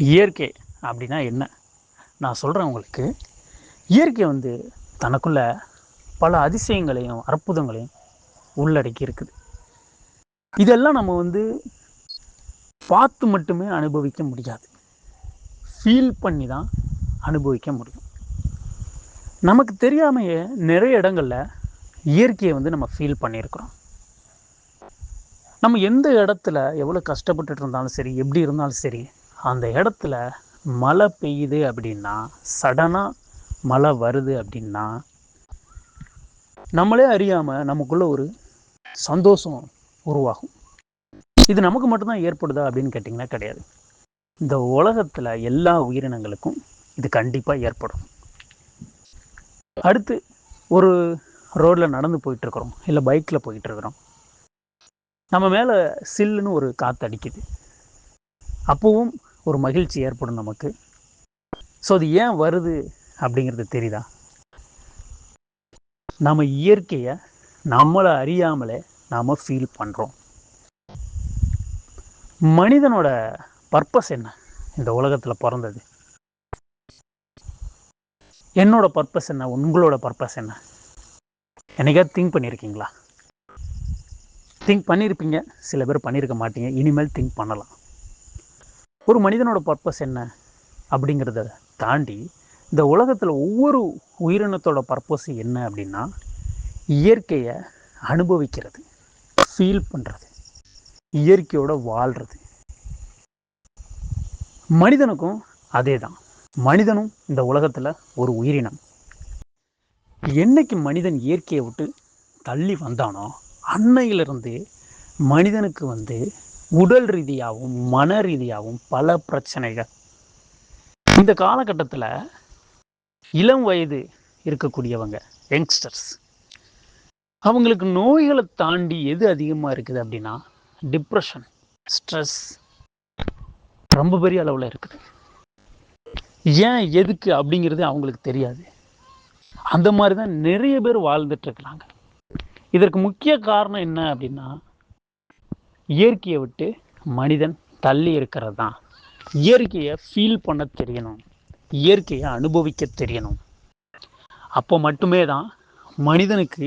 இயற்கை அப்படின்னா என்ன? நான் சொல்கிறேன் உங்களுக்கு. இயற்கை தனக்குள்ள பல அதிசயங்களையும் அற்புதங்களையும் உள்ளடக்கி இருக்குது. இதெல்லாம் நம்ம பார்த்து மட்டுமே அனுபவிக்க முடியாது, ஃபீல் பண்ணி தான் அனுபவிக்க முடியும். நமக்கு தெரியாமையே நிறைய இடங்களில் இயற்கையை நம்ம ஃபீல் பண்ணியிருக்கிறோம். நம்ம எந்த இடத்துல எவ்வளோ கஷ்டப்பட்டுட்டு இருந்தாலும் சரி, எப்படி இருந்தாலும் சரி, அந்த இடத்துல மழை பெய்யுது அப்படின்னா, சடனாக மழை வருது அப்படின்னா, நம்மளே அறியாமல் நமக்குள்ள ஒரு சந்தோஷம் உருவாகும். இது நமக்கு மட்டும்தான் ஏற்படுதா அப்படின்னு கேட்டிங்கன்னா கிடையாது. இந்த உலகத்தில் எல்லா உயிரினங்களுக்கும் இது கண்டிப்பாக ஏற்படும். அடுத்து ஒரு ரோட்டில் நடந்து போயிட்டுருக்குறோம், இல்லை பைக்கில் போயிட்டுருக்குறோம். நம்ம மேலே சில்லுன்னு ஒரு காற்று அடிக்குது. அப்போவும் ஒரு மகிழ்ச்சி ஏற்படும் நமக்கு. ஸோ அது ஏன் வருது அப்படிங்கிறது தெரியுதா? நம்ம இயற்கையை நம்மளை அறியாமலே நாம் ஃபீல் பண்ணுறோம். மனிதனோட பர்பஸ் என்ன? இந்த உலகத்தில் பிறந்தது. என்னோட பர்பஸ் என்ன? உங்களோட பர்பஸ் என்ன? என்னைக்காவது திங்க் பண்ணியிருக்கீங்களா? திங்க் பண்ணியிருப்பீங்க, சில பேர் பண்ணியிருக்க மாட்டீங்க. இனிமேல் திங்க் பண்ணலாம். ஒரு மனிதனோட பர்பஸ் என்ன அப்படிங்கிறத தாண்டி இந்த உலகத்தில் ஒவ்வொரு உயிரினத்தோட பர்பஸ் என்ன அப்படின்னா, இயற்கையை அனுபவிக்கிறது, ஃபீல் பண்ணுறது, இயற்கையோட வாழ்கிறது. மனிதனுக்கும் அதே தான். மனிதனும் இந்த உலகத்தில் ஒரு உயிரினம். என்னைக்கு மனிதன் இயற்கையை விட்டு தள்ளி வந்தானோ அன்னையிலிருந்து மனிதனுக்கு உடல் ரீதியாகவும் மன ரீதியாகவும் பல பிரச்சனைகள். இந்த காலகட்டத்தில் இளம் வயது இருக்கக்கூடியவங்க, யங்ஸ்டர்ஸ், அவங்களுக்கு நோய்களை தாண்டி எது அதிகமாக இருக்குது அப்படின்னா டிப்ரெஷன், ஸ்ட்ரெஸ் ரொம்ப பெரிய அளவில் இருக்குது. ஏன் எதுக்கு அப்படிங்கிறது அவங்களுக்கு தெரியாது. அந்த மாதிரி தான் நிறைய பேர் வாழ்ந்துட்டு இருக்கிறாங்க. இதற்கு முக்கிய காரணம் என்ன அப்படின்னா, இயற்கையை விட்டு மனிதன் தள்ளி இருக்கிறது தான். இயற்கையை ஃபீல் பண்ண தெரியணும், இயற்கையை அனுபவிக்க தெரியணும். அப்போ மட்டுமே தான் மனிதனுக்கு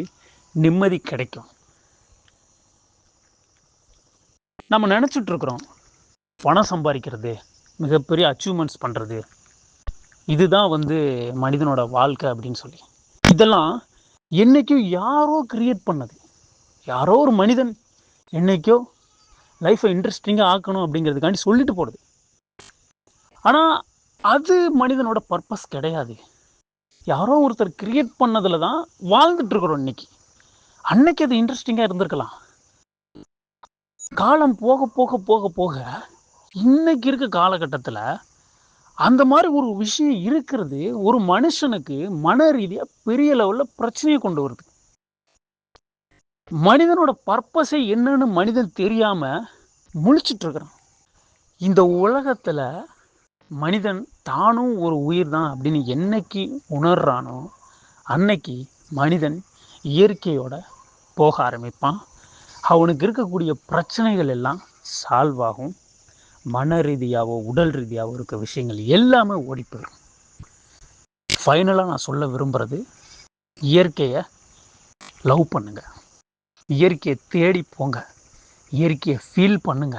நிம்மதி கிடைக்கும். நம்ம நினச்சிட்டு இருக்கிறோம் பணம் சம்பாதிக்கிறது, மிகப்பெரிய அச்சீவ்மெண்ட்ஸ் பண்ணுறது, இதுதான் மனிதனோட வாழ்க்கை அப்படின்னு சொல்லி. இதெல்லாம் என்றைக்கோ யாரோ கிரியேட் பண்ணது. யாரோ ஒரு மனிதன் என்றைக்கோ லைஃப்பை இன்ட்ரெஸ்டிங்காக ஆக்கணும் அப்படிங்கிறதுக்காண்டி சொல்லிட்டு போடுது. ஆனால் அது மனிதனோட பர்பஸ் கிடையாது. யாரோ ஒருத்தர் கிரியேட் பண்ணதில் தான் வாழ்ந்துட்டுருக்குறோம் இன்னைக்கு. அன்னைக்கு அது இன்ட்ரெஸ்டிங்காக இருந்திருக்கலாம். காலம் போக போக போக போக இன்னைக்கு இருக்க காலகட்டத்தில் அந்த மாதிரி ஒரு விஷயம் இருக்கிறது ஒரு மனுஷனுக்கு மன ரீதியாக பெரிய லெவலில் பிரச்சனையை கொண்டு வருது. மனிதனோட பர்பஸை என்னன்னு மனிதன் தெரியாமல் முழிச்சிட்டு இருக்கிறான். இந்த உலகத்தில் மனிதன் தானும் ஒரு உயிர் தான் அப்படின்னு என்னைக்கு உணர்றானோ அன்னைக்கு மனிதன் இயற்கையோட போக ஆரம்பிப்பான். அவனுக்கு இருக்கக்கூடிய பிரச்சனைகள் எல்லாம் சால்வ் ஆகும். மன ரீதியாவோ உடல் ரீதியாவோ இருக்க விஷயங்கள் எல்லாமே ஓடி போயிடும். ஃபைனலாக நான் சொல்ல விரும்புகிறது, இயற்கையை லவ் பண்ணுங்க, இயற்கையை தேடி போங்க, இயற்கையை ஃபீல் பண்ணுங்க.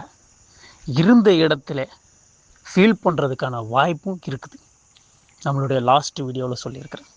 இருந்த இடத்துல ஃபீல் பண்ணுறதுக்கான வாய்ப்பும் இருக்குது. நம்மளுடைய லாஸ்ட் வீடியோவில் சொல்லியிருக்கிறேன்.